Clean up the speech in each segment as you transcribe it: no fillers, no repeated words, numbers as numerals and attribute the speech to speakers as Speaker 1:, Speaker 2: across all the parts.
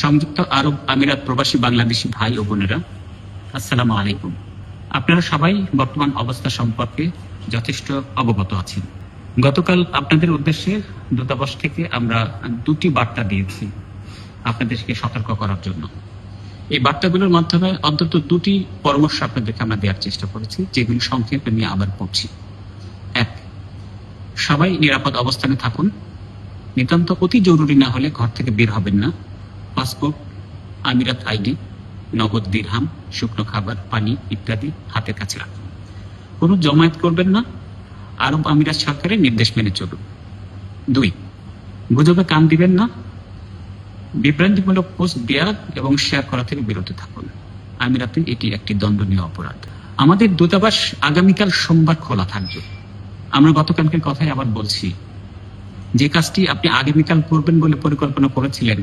Speaker 1: সংযুক্ত আরব আমিরাত প্রবাসী বাংলাদেশি ভাই ও বোনেরা, আসসালামু আলাইকুম। আপনারা সবাই বর্তমান অবস্থা সম্পর্কে যথেষ্ট অবগত আছেন। গতকাল আপনাদের উদ্দেশ্যে দূতাবাস থেকে আমরা দুটি বার্তা দিয়েছি আপনাদেরকে সতর্ক করার জন্য। এই বার্তাগুলোর মাধ্যমে অন্তত দুটি পরামর্শ আপনাদেরকে আমরা দেওয়ার চেষ্টা করেছি, যেগুলি সংক্ষেপে নিয়ে আবার পড়ছি। এক, সবাই নিরাপদ অবস্থানে থাকুন। নিতান্ত অতি জরুরি না হলে ঘর থেকে বের হবেন না। পাসপোর্ট, আমিরাত আইডি, নগদ দিরহাম, শুকনো খাবার, পানি ইত্যাদি হাতের কাছে রাখুন। কোনো জমায়েত করবেন না। আরব আমিরাত সরকারের নির্দেশ মেনে চলুন। 2, গুজবে কান দিবেন না। বিভ্রান্তিমূলক পোস্ট দেওয়া এবং শেয়ার করা থেকে বিরত থাকুন। আমিরাতে এটি একটি দণ্ডনীয় অপরাধ। আমাদের দূতাবাস আগামীকাল সোমবার খোলা থাকবে। আমরা গতকালকের কথাই আবার বলছি, যে কাজটি আপনি আগামীকাল করবেন বলে পরিকল্পনা করেছিলেন,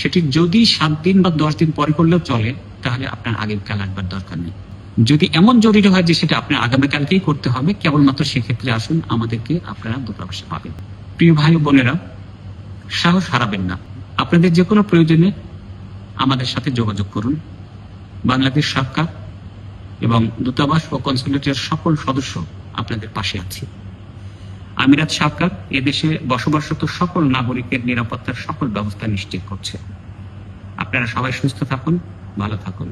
Speaker 1: সেটি যদি 7 দিন বা 10 দিন পরে করলেও চলে, তাহলে আপনার আগামীকাল আসবার দরকার নেই। যদি এমন জরুরি হয় যে সেটা আপনার আগামীকালকেই করতে হবে, কেবলমাত্র সেক্ষেত্রে আসুন, আমাদেরকে আপনারা দূতাবাসে পাবেন। প্রিয় ভাই ও বোনেরা, সাহস হারাবেন না। আপনাদের যে কোনো প্রয়োজনে আমাদের সাথে যোগাযোগ করুন। বাংলাদেশ সরকার এবং দূতাবাস ও কনসুলেটের সকল সদস্য আপনাদের পাশে আছে। আমিরাত সরকার এদেশে বসবাসরত সকল নাগরিকের নিরাপত্তার সকল ব্যবস্থা নিশ্চিত করছে। আপনারা সবাই সুস্থ থাকুন, ভালো থাকুন।